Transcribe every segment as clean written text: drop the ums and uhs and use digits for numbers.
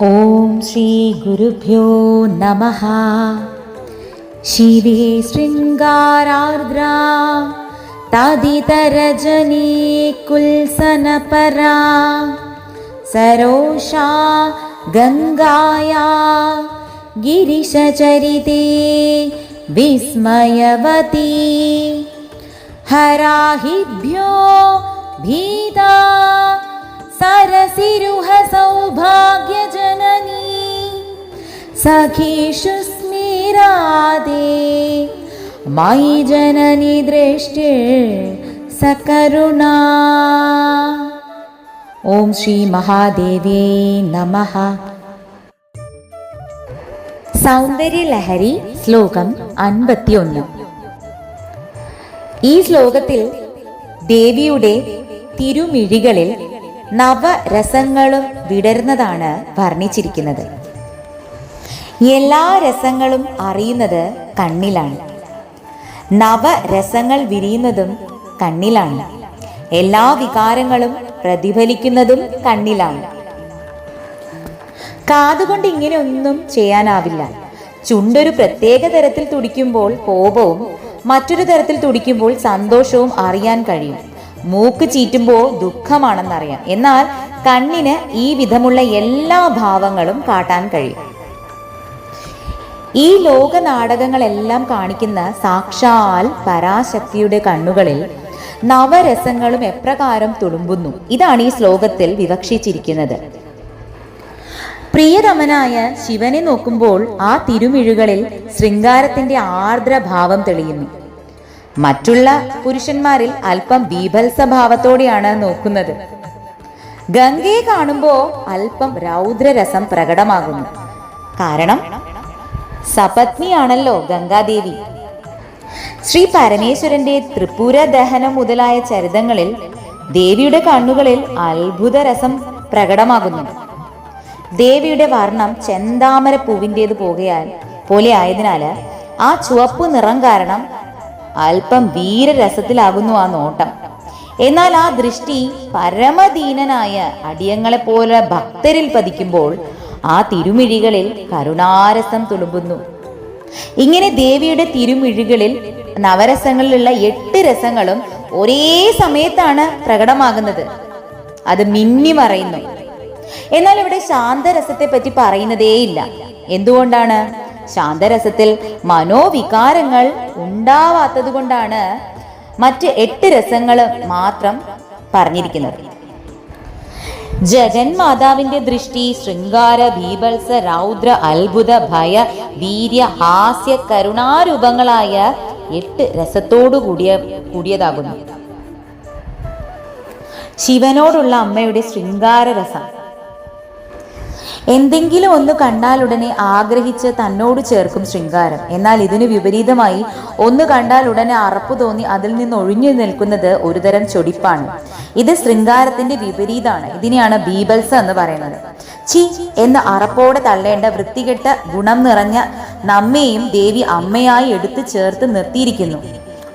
ഓം ശ്രീ ഗുരുഭ്യോ നമഃ. ശിവേ ശൃംഗാരാർദ്രാ തദിതരജനീ കുൽസനപരാ സരോഷാ ഗംഗായാ ഗിരിശചരിതേ വിസ്മയവതി ഹരാഹിഭ്യോ ഭീതാ സരസിരുഹ സൗഭാഗ്യജനനീ സഖീഷു സ്മിരാദേ മയി ജനനി ദൃഷ്ടിർ സകരുണാ. ഓം ശ്രീ മഹാദേവ്യേ നമഃ. സൗന്ദര്യലഹരി ശ്ലോകം 51. ഈ ശ്ലോകത്തിൽ ദേവിയുടെ തിരുമിഴികളിൽ നവരസങ്ങളും വിടരുന്നതാണ് വർണ്ണിച്ചിരിക്കുന്നത്. എല്ലാ രസങ്ങളും അറിയുന്നത് കണ്ണിലാണ്. നവരസങ്ങൾ വിരിയുന്നതും കണ്ണിലാണ്. എല്ലാ വികാരങ്ങളും പ്രതിഫലിക്കുന്നതും കണ്ണിലാണ്. കാതുകൊണ്ട് ഇങ്ങനെ ഒന്നും ചെയ്യാനാവില്ല. ചുണ്ടൊരു പ്രത്യേക തരത്തിൽ തുടിക്കുമ്പോൾ കോപവും മറ്റൊരു തരത്തിൽ തുടിക്കുമ്പോൾ സന്തോഷവും അറിയാൻ കഴിയും. മൂക്ക് ചീറ്റുമ്പോൾ ദുഃഖമാണെന്നറിയാം. എന്നാൽ കണ്ണിന് ഈ വിധമുള്ള എല്ലാ ഭാവങ്ങളും കാട്ടാൻ കഴിയും. ഈ ലോക നാടകങ്ങളെല്ലാം കാണിക്കുന്ന സാക്ഷാൽ പരാശക്തിയുടെ കണ്ണുകളിൽ നവരസങ്ങളും എപ്രകാരം തുളുമ്പുന്നു, ഇതാണ് ഈ ശ്ലോകത്തിൽ വിവക്ഷിച്ചിരിക്കുന്നത്. പ്രിയതമനായ ശിവനെ നോക്കുമ്പോൾ ആ തിരുമിഴുകളിൽ ശൃംഗാരത്തിന്റെ ആർദ്രഭാവം തെളിയുന്നു. മറ്റുള്ള പുരുഷന്മാരിൽ അല്പം ബീഭത്സഭാവത്തോടെയാണ് നോക്കുന്നത്. ഗംഗയെ കാണുമ്പോൾ അല്പം രൗദ്രരസം പ്രകടമാകുന്നു. കാരണം സപത്നിയാണല്ലോ ഗംഗാദേവി. ശ്രീ പരമേശ്വരന്റെ ത്രിപുര ദഹനം മുതലായ ചരിതങ്ങളിൽ ദേവിയുടെ കണ്ണുകളിൽ അത്ഭുതരസം പ്രകടമാകുന്നു. ദേവിയുടെ വർണ്ണം ചെന്താമര പൂവിൻ്റേത് പോലെ ആയതിനാൽ ആ ചുവപ്പ് നിറം കാരണം അല്പം വീരരസത്തിലാകുന്നു ആ നോട്ടം. എന്നാൽ ആ ദൃഷ്ടി പരമദീനനായ അടിയങ്ങളെ പോലെ ഭക്തരിൽ പതിക്കുമ്പോൾ ആ തിരുമിഴികളിൽ കരുണാരസം തുളുമ്പുന്നു. ഇങ്ങനെ ദേവിയുടെ തിരുമിഴികളിൽ നവരസങ്ങളിലുള്ള 8 രസങ്ങളും ഒരേ സമയത്താണ് പ്രകടമാകുന്നത്. അത് മിന്നി മറയുന്നു. എന്നാൽ ഇവിടെ ശാന്തരസത്തെ പറ്റി പറയുന്നതേയില്ല. എന്തുകൊണ്ടാണ്? ശാന്തരസത്തിൽ മനോവികാരങ്ങൾ ഉണ്ടാവാത്തത് കൊണ്ടാണ് മറ്റ് 8 രസങ്ങൾ മാത്രം പറഞ്ഞിരിക്കുന്നത്. ജഗന്മാതാവിന്റെ ദൃഷ്ടി ശൃംഗാര, ബീഭത്സ, രൗദ്ര, അത്ഭുത, ഭയ, വീര്യ, ഹാസ്യ, കരുണാരൂപങ്ങളായ 8 രസത്തോടു കൂടിയതാകുന്നു. ശിവനോടുള്ള അമ്മയുടെ ശൃംഗാര രസം. എന്തെങ്കിലും ഒന്ന് കണ്ടാലുടനെ ആഗ്രഹിച്ച് തന്നോട് ചേർക്കും ശൃംഗാരം. എന്നാൽ ഇതിന് വിപരീതമായി ഒന്ന് കണ്ടാൽ ഉടനെ അറപ്പ് തോന്നി അതിൽ നിന്ന് ഒഴിഞ്ഞു നിൽക്കുന്നത് ഒരുതരം ചൊടിപ്പാണ്. ഇത് ശൃംഗാരത്തിന്റെ വിപരീതമാണ്. ഇതിനെയാണ് ബീഭത്സ എന്ന് പറയുന്നത്. ചി എന്ന് അറപ്പോടെ തള്ളേണ്ട വൃത്തികെട്ട ഗുണം നിറഞ്ഞ നമ്മെയും ദേവി അമ്മയായി എടുത്തു ചേർത്ത് നിർത്തിയിരിക്കുന്നു.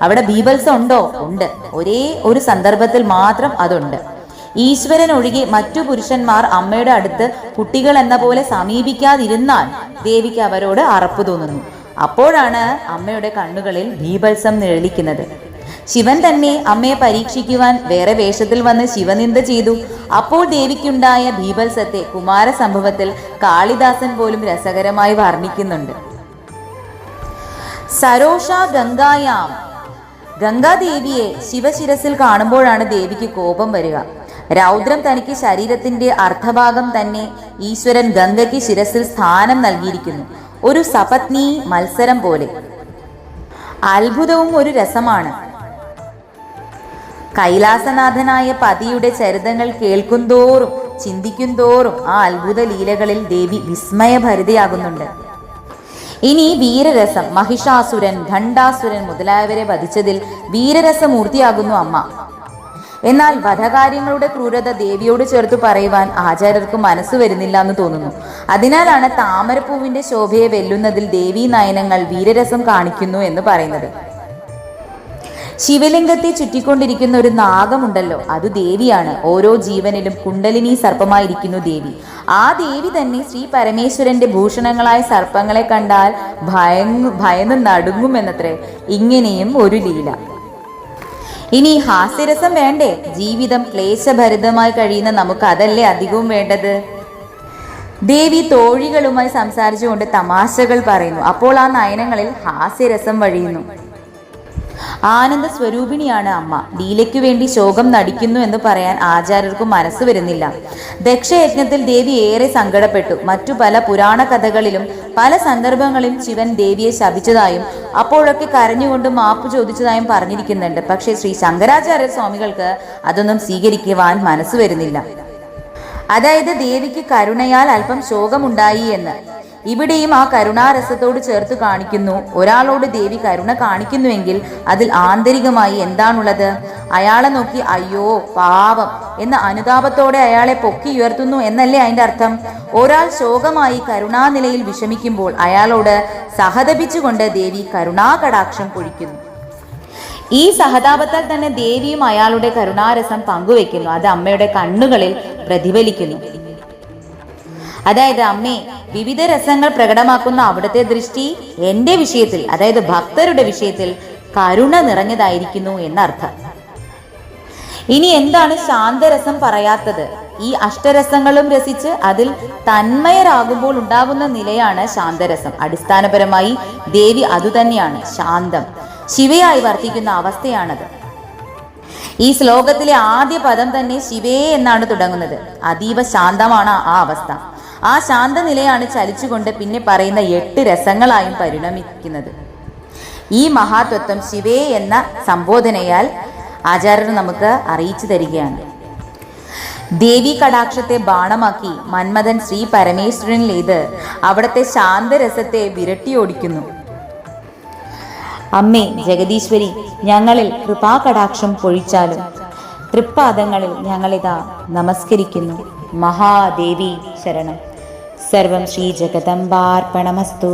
അവിടെ ബീഭത്സ ഉണ്ടോ? ഉണ്ട്. ഒരേ ഒരു സന്ദർഭത്തിൽ മാത്രം അതുണ്ട്. ഈശ്വരൻ ഒഴികെ മറ്റു പുരുഷന്മാർ അമ്മയുടെ അടുത്ത് കുട്ടികൾ എന്ന പോലെ സമീപിക്കാതിരുന്നാൽ ദേവിക്ക് അവരോട് അറപ്പ് തോന്നുന്നു. അപ്പോഴാണ് അമ്മയുടെ കണ്ണുകളിൽ ബീഭത്സം നിഴലിക്കുന്നത്. ശിവൻ തന്നെ അമ്മയെ പരീക്ഷിക്കുവാൻ വേറെ വേഷത്തിൽ വന്ന് ശിവനിന്ദ ചെയ്തു. അപ്പോൾ ദേവിക്കുണ്ടായ ബീഭത്സത്തെ കുമാരസംഭവത്തിൽ കാളിദാസൻ പോലും രസകരമായി വർണ്ണിക്കുന്നുണ്ട്. സരോഷാ ഗംഗായാം. ഗംഗാദേവിയെ ശിവശിരസിൽ കാണുമ്പോഴാണ് ദേവിക്ക് കോപം വരിക. രൗദ്രം തനിക്ക് ശരീരത്തിന്റെ അർദ്ധഭാഗം തന്നെ ഈശ്വരൻ ഗംഗയ്ക്ക് ശിരസിൽ സ്ഥാനം നൽകിയിരിക്കുന്നു. ഒരു സപത്നി മത്സരം പോലെ. അത്ഭുതവും ഒരു രസമാണ്. കൈലാസനാഥനായ പതിയുടെ ചരിതങ്ങൾ കേൾക്കുന്തോറും ചിന്തിക്കുന്തോറും ആ അത്ഭുത ലീലകളിൽ ദേവി വിസ്മയഭരിതയാകുന്നുണ്ട്. ഇനി വീരരസം. മഹിഷാസുരൻ, ഖണ്ഡാസുരൻ മുതലായവരെ വധിച്ചതിൽ വീരരസമൂർത്തിയാകുന്നു അമ്മ. എന്നാൽ വധകാര്യങ്ങളുടെ ക്രൂരത ദേവിയോട് ചേർത്ത് പറയുവാൻ ആചാര്യർക്ക് മനസ്സ് വരുന്നില്ല എന്ന് തോന്നുന്നു. അതിനാലാണ് താമരപ്പൂവിന്റെ ശോഭയെ വെല്ലുന്നതിൽ ദേവീ നയനങ്ങൾ വീരരസം കാണിക്കുന്നു എന്ന് പറയുന്നത്. ശിവലിംഗത്തെ ചുറ്റിക്കൊണ്ടിരിക്കുന്ന ഒരു നാഗമുണ്ടല്ലോ, അത് ദേവിയാണ്. ഓരോ ജീവനിലും കുണ്ടലിനി സർപ്പമായിരിക്കുന്നു ദേവി. ആ ദേവി തന്നെ ശ്രീ പരമേശ്വരന്റെ ഭൂഷണങ്ങളായ സർപ്പങ്ങളെ കണ്ടാൽ ഭയന്ന് നടുങ്ങുമെന്നത്രേ. ഇങ്ങനെയും ഒരു ലീല. ഇനി ഹാസ്യരസം വേണ്ടേ? ജീവിതം ക്ലേശഭരിതമായി കഴിയുന്ന നമുക്ക് അതല്ലേ അധികവും വേണ്ടത്? ദേവി തോഴികളുമായി സംസാരിച്ചുകൊണ്ട് തമാശകൾ പറയുന്നു. അപ്പോൾ ആ നയനങ്ങളിൽ ഹാസ്യരസം വഴിയുന്നു. ആനന്ദ സ്വരൂപിണിയാണ് അമ്മ. ലീലയ്ക്കു വേണ്ടി ശോകം നടിക്കുന്നു എന്ന് പറയാൻ ആചാര്യർക്കും മനസ്സ് വരുന്നില്ല. ദക്ഷയജ്ഞത്തിൽ ദേവി ഏറെ സങ്കടപ്പെട്ടു. മറ്റു പല പുരാണ കഥകളിലും പല സന്ദർഭങ്ങളിലും ശിവൻ ദേവിയെ ശപിച്ചതായും അപ്പോഴൊക്കെ കരഞ്ഞുകൊണ്ട് മാപ്പ് ചോദിച്ചതായും പറഞ്ഞിരിക്കുന്നുണ്ട്. പക്ഷേ ശ്രീ ശങ്കരാചാര്യ സ്വാമികൾക്ക് അതൊന്നും സ്വീകരിക്കുവാൻ മനസ്സ് വരുന്നില്ല. അതായത് ദേവിക്ക് കരുണയാൽ അല്പം ശോകമുണ്ടായി എന്ന്. ഇവിടെയും ആ കരുണാരസത്തോട് ചേർത്ത് കാണിക്കുന്നു. ഒരാളോട് ദേവി കരുണ കാണിക്കുന്നുവെങ്കിൽ അതിൽ ആന്തരികമായി എന്താണുള്ളത്? അയാളെ നോക്കി അയ്യോ പാവം എന്ന അനുതാപത്തോടെ അയാളെ പൊക്കി ഉയർത്തുന്നു എന്നല്ലേ അതിന്റെ അർത്ഥം. ഒരാൾ ശോകമായി കരുണാനിലയിൽ വിഷമിക്കുമ്പോൾ അയാളോട് സഹതപിച്ചുകൊണ്ട് ദേവി കരുണാകടാക്ഷം പൊഴിക്കുന്നു. ഈ സഹതാപത്താൽ തന്നെ ദേവിയും അയാളുടെ കരുണാരസം പങ്കുവെക്കുന്നു. അത് അമ്മയുടെ കണ്ണുകളിൽ പ്രതിഫലിക്കുന്നു. അതായത് അമ്മേ, വിവിധ രസങ്ങൾ പ്രകടമാക്കുന്ന അവിടുത്തെ ദൃഷ്ടി എന്റെ വിഷയത്തിൽ, അതായത് ഭക്തരുടെ വിഷയത്തിൽ കരുണ നിറഞ്ഞതായിരിക്കുന്നു എന്നർത്ഥം. ഇനി എന്താണ് ശാന്തരസം പറയാത്തത്? ഈ അഷ്ടരസങ്ങളും രസിച്ച് അതിൽ തന്മയരാകുമ്പോൾ ഉണ്ടാകുന്ന നിലയാണ് ശാന്തരസം. അടിസ്ഥാനപരമായി ദേവി അതുതന്നെയാണ്, ശാന്തം. ശിവയായി വർത്തിക്കുന്ന അവസ്ഥയാണത്. ഈ ശ്ലോകത്തിലെ ആദ്യ പദം തന്നെ ശിവേ എന്നാണ് തുടങ്ങുന്നത്. അതീവ ശാന്തമാണ് ആ അവസ്ഥ. ആ ശാന്തനിലയാണ് ചലിച്ചുകൊണ്ട് പിന്നെ പറയുന്ന 8 രസങ്ങളായും പരിണമിക്കുന്നത്. ഈ മഹാത്വത്വം ശിവേ എന്ന സംബോധനയാൽ ആചാര്യർ നമുക്ക് അറിയിച്ചു തരികയാണ്. ദേവി കടാക്ഷത്തെ ബാണമാക്കി മന്മഥൻ ശ്രീ പരമേശ്വരനിലേത് അവിടുത്തെ ശാന്തരസത്തെ വിരട്ടിയോടിക്കുന്നു. അമ്മേ ജഗദീശ്വരി, ഞങ്ങളിൽ കൃപാകടാക്ഷം പൊഴിച്ചാലും. തൃപ്പാദങ്ങളിൽ ഞങ്ങളിതാ നമസ്കരിക്കുന്നു. മഹാദേവി ശരണം. സർവം ശ്രീ ജഗദംബാർപ്പണമസ്തു.